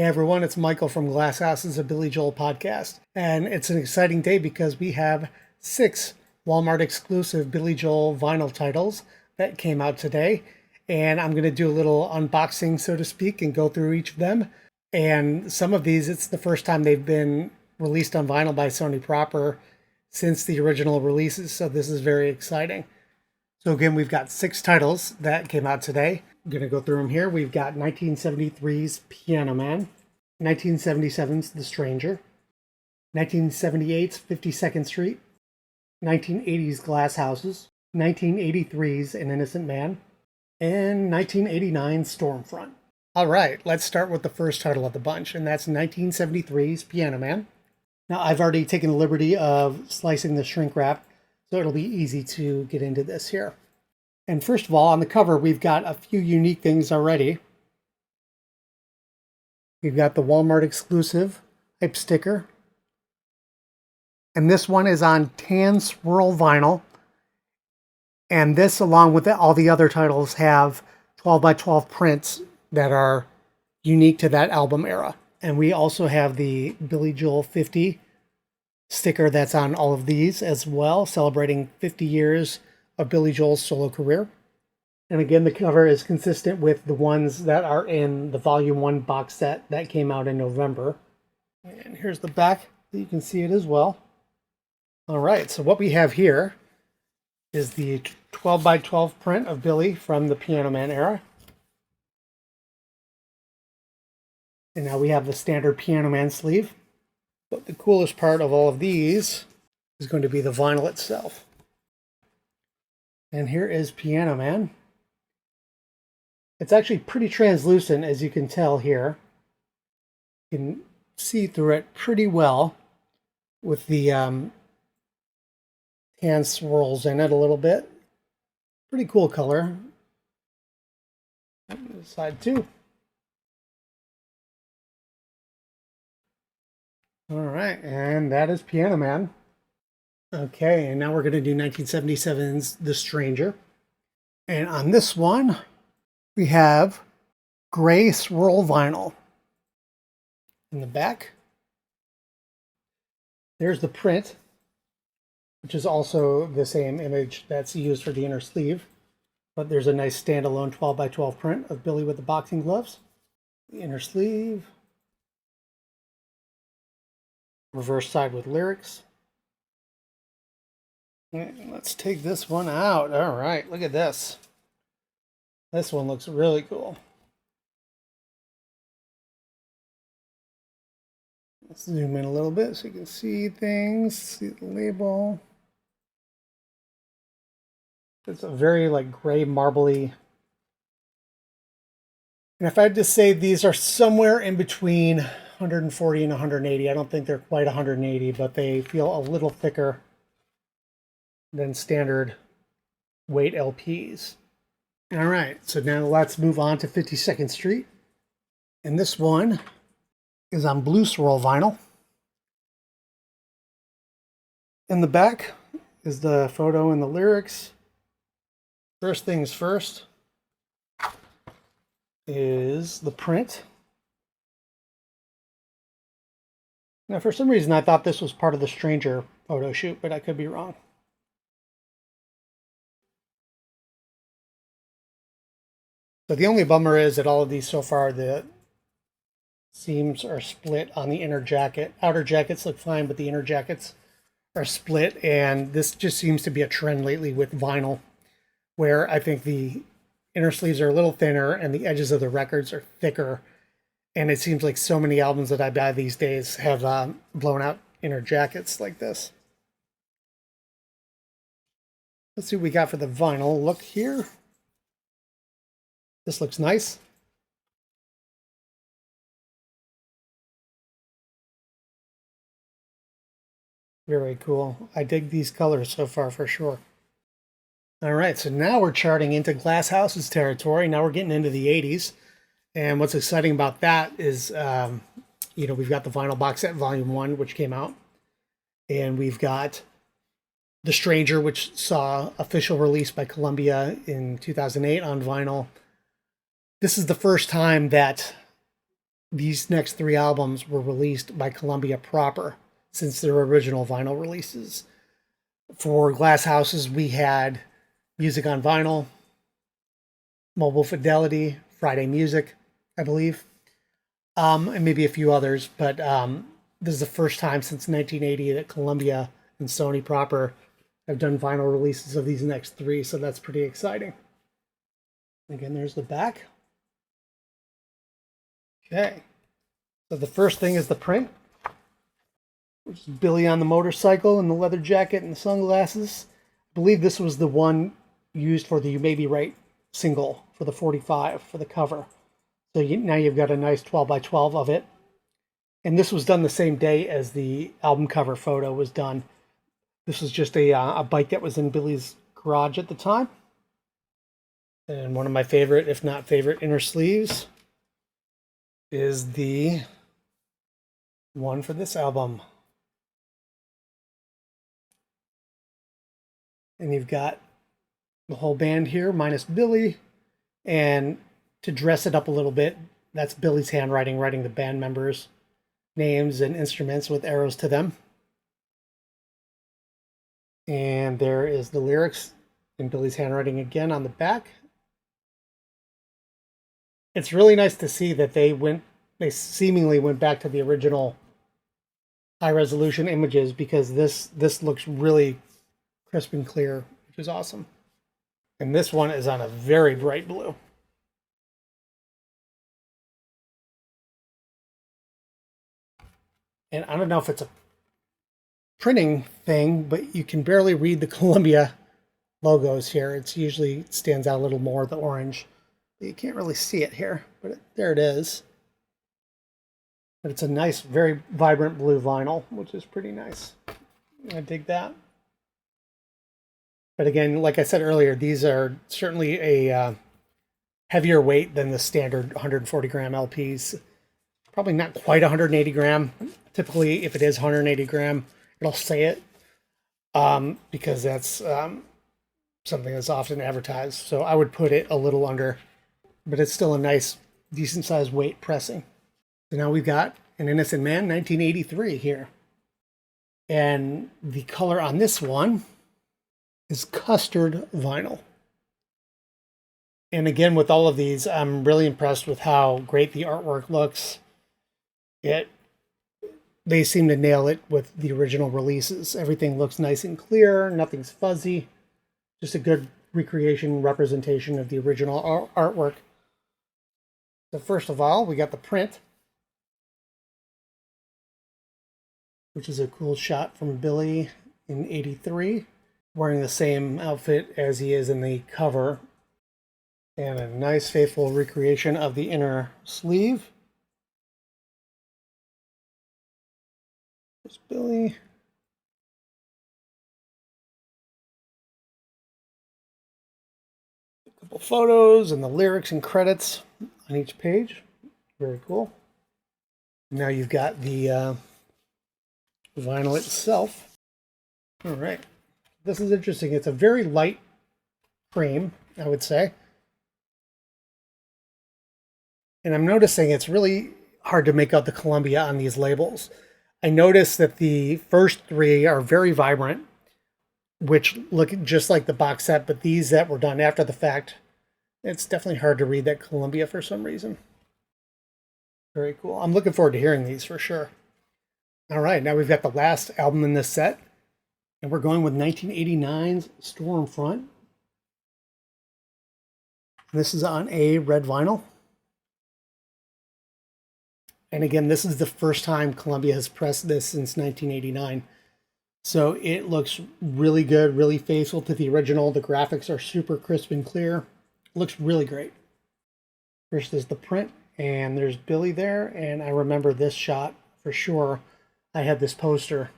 Hey everyone, it's Michael from Glass Houses, a Billy Joel podcast. And it's an exciting day because we have 6 Walmart exclusive Billy Joel vinyl titles that came out today. And I'm going to do a little unboxing, so to speak, and go through each of them. And some of these, it's the first time they've been released on vinyl by Sony proper since the original releases. So this is very exciting. So again, we've got 6 titles that came out today. I'm going to go through them here. We've got 1973's Piano Man, 1977's The Stranger, 1978's 52nd Street, 1980's Glass Houses, 1983's An Innocent Man, and 1989's Stormfront. All right, let's start with the first title of the bunch, and that's 1973's Piano Man. Now, I've already taken the liberty of slicing the shrink wrap, so it'll be easy to get into this here. And first of all, on the cover, we've got a few unique things already. We've got the Walmart exclusive hype sticker. And this one is on tan swirl vinyl. And this, along with all the other titles, have 12 by 12 prints that are unique to that album era. And we also have the Billy Joel 50 sticker that's on all of these as well, celebrating 50 years of Billy Joel's solo career. And again, the cover is consistent with the ones that are in the Volume 1 box set that came out in November. And here's the back, so you can see it as well. All right, so what we have here is the 12 by 12 print of Billy from the Piano Man era. And now we have the standard Piano Man sleeve. But the coolest part of all of these is going to be the vinyl itself. And here is Piano Man. It's actually pretty translucent, as you can tell here. You can see through it pretty well with the tan swirls in it a little bit. Pretty cool color. This side too. All right, and that is Piano Man. Okay, and now we're going to do 1977's The Stranger. And on this one, we have gray swirl vinyl. In the back, there's the print, which is also the same image that's used for the inner sleeve. But there's a nice standalone 12 by 12 print of Billy with the boxing gloves. The inner sleeve. Reverse side with lyrics. Let's take this one out. All right, look at this. This one looks really cool. Let's zoom in a little bit so you can see things, see the label. It's a very gray marbly. And if I had to say, these are somewhere in between 140 and 180. I don't think they're quite 180, but they feel a little thicker than standard weight LPs. All right, so now let's move on to 52nd Street. And this one is on blue swirl vinyl. In the back is the photo and the lyrics. First things first is the print. Now, for some reason, I thought this was part of the Stranger photo shoot, but I could be wrong. So the only bummer is that all of these so far, the seams are split on the inner jacket. Outer jackets look fine, but the inner jackets are split. And this just seems to be a trend lately with vinyl, where I think the inner sleeves are a little thinner and the edges of the records are thicker. And it seems like so many albums that I buy these days have blown out inner jackets like this. Let's see what we got for the vinyl look here. This looks nice. Very cool. I dig these colors so far for sure. All right, so now we're charting into Glass Houses territory. Now we're getting into the 80s. And what's exciting about that is, we've got the vinyl box set Volume 1, which came out. And we've got The Stranger, which saw official release by Columbia in 2008 on vinyl. This is the first time that these next 3 albums were released by Columbia proper since their original vinyl releases. For Glass Houses, we had Music on Vinyl, Mobile Fidelity, Friday Music, I believe, and maybe a few others. But this is the first time since 1980 that Columbia and Sony proper have done vinyl releases of these next 3, so that's pretty exciting. Again, there's the back. Okay, so the first thing is the print, which is Billy on the motorcycle in the leather jacket and the sunglasses. I believe this was the one used for the You May Be Right single for the 45 for the cover. So now you've got a nice 12 by 12 of it. And this was done the same day as the album cover photo was done. This was just a bike that was in Billy's garage at the time. And one of my favorite, if not favorite, inner sleeves is the one for this album. And you've got the whole band here, minus Billy. And to dress it up a little bit, that's Billy's handwriting, writing the band members' names and instruments with arrows to them. And there is the lyrics in Billy's handwriting again on the back. It's really nice to see that they seemingly went back to the original high resolution images, because this looks really crisp and clear, which is awesome. And this one is on a very bright blue. And I don't know if it's a printing thing, but you can barely read the Columbia logos here. It usually stands out a little more, the orange. You can't really see it here, but there it is. But it's a nice, very vibrant blue vinyl, which is pretty nice. I dig that. But again, like I said earlier, these are certainly a heavier weight than the standard 140 gram LPs. Probably not quite 180 gram. Typically, if it is 180 gram, it'll say it, because that's something that's often advertised. So I would put it a little under, but it's still a nice, decent sized weight pressing. So now we've got An Innocent Man, 1983 here. And the color on this one is custard vinyl. And again, with all of these, I'm really impressed with how great the artwork looks. They seem to nail it with the original releases. Everything looks nice and clear, nothing's fuzzy. Just a good recreation, representation of the original artwork. So first of all, we got the print, which is a cool shot from Billy in '83, wearing the same outfit as he is in the cover. And a nice faithful recreation of the inner sleeve. There's Billy. A couple photos and the lyrics and credits on each page. Very cool. Now you've got the vinyl itself. All right. This is interesting. It's a very light cream, I would say. And I'm noticing it's really hard to make out the Columbia on these labels. I noticed that the first 3 are very vibrant, which look just like the box set, but these that were done after the fact, it's definitely hard to read that Columbia for some reason. Very cool. I'm looking forward to hearing these for sure. All right, now we've got the last album in this set, and we're going with 1989's Stormfront. This is on a red vinyl. And again, this is the first time Columbia has pressed this since 1989. So it looks really good, really faithful to the original. The graphics are super crisp and clear. It looks really great. First is the print, and there's Billy there. And I remember this shot for sure. I had this poster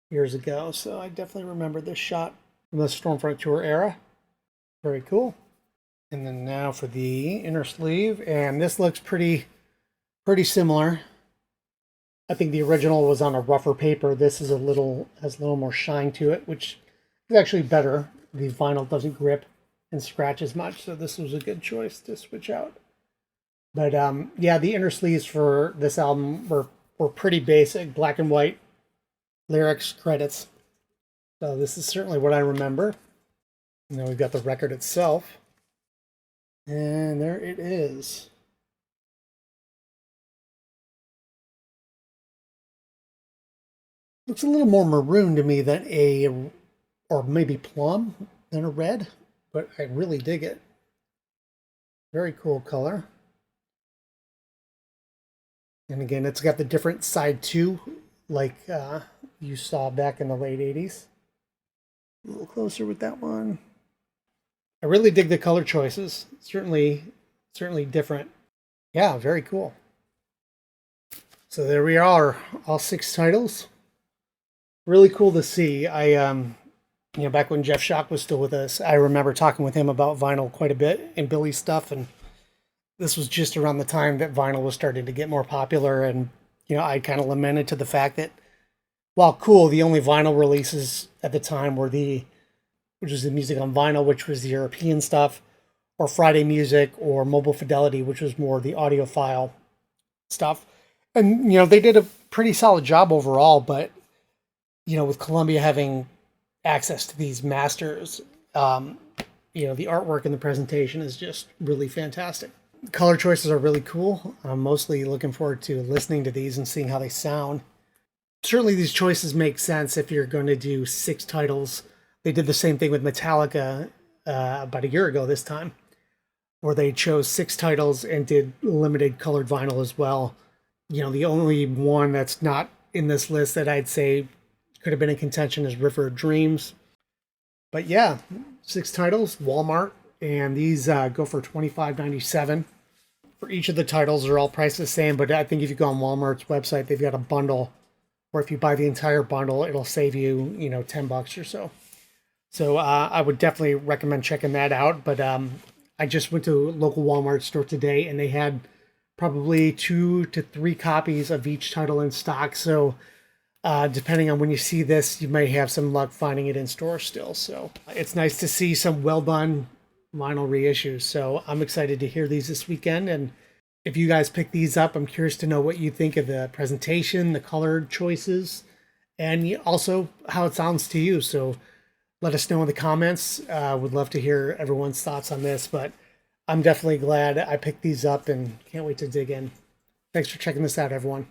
years ago, so I definitely remember this shot from the Stormfront Tour era. Very cool. And then now for the inner sleeve, and this looks pretty similar. I think the original was on a rougher paper. This is has a little more shine to it, which is actually better. The vinyl doesn't grip and scratch as much, so this was a good choice to switch out. But yeah, the inner sleeves for this album were pretty basic, black and white lyrics, credits. So this is certainly what I remember. And then we've got the record itself. And there it is. Looks a little more maroon to me than or maybe plum than a red, but I really dig it. Very cool color. And again, it's got the different side two, like you saw back in the late 80s. A little closer with that one. I really dig the color choices. Certainly different. Yeah, very cool. So there we are, all 6 titles. Really cool to see. Back when Jeff Schock was still with us, I remember talking with him about vinyl quite a bit and Billy's stuff, and this was just around the time that vinyl was starting to get more popular, and I kind of lamented to the fact that while cool, the only vinyl releases at the time were which was the music on vinyl, which was the European stuff, or Friday Music, or Mobile Fidelity, which was more the audiophile stuff. And they did a pretty solid job overall, but with Columbia having access to these masters, the artwork and the presentation is just really fantastic. Color choices are really cool. I'm mostly looking forward to listening to these and seeing how they sound. Certainly these choices make sense if you're going to do 6 titles. They did the same thing with Metallica about a year ago this time, where they chose 6 titles and did limited colored vinyl as well. The only one that's not in this list that I'd say could have been in contention is River of Dreams. But yeah, 6 titles, Walmart, and these go for $25.97. For each of the titles, they're all priced the same, but I think if you go on Walmart's website, they've got a bundle, or if you buy the entire bundle, it'll save you, $10 or so. So I would definitely recommend checking that out. But I just went to a local Walmart store today, and they had probably 2 to 3 copies of each title in stock. So depending on when you see this, you may have some luck finding it in store still. So it's nice to see some well done vinyl reissues. So I'm excited to hear these this weekend. And if you guys pick these up, I'm curious to know what you think of the presentation, the color choices, and also how it sounds to you. So let us know in the comments. Would love to hear everyone's thoughts on this, but I'm definitely glad I picked these up and can't wait to dig in. Thanks for checking this out, everyone.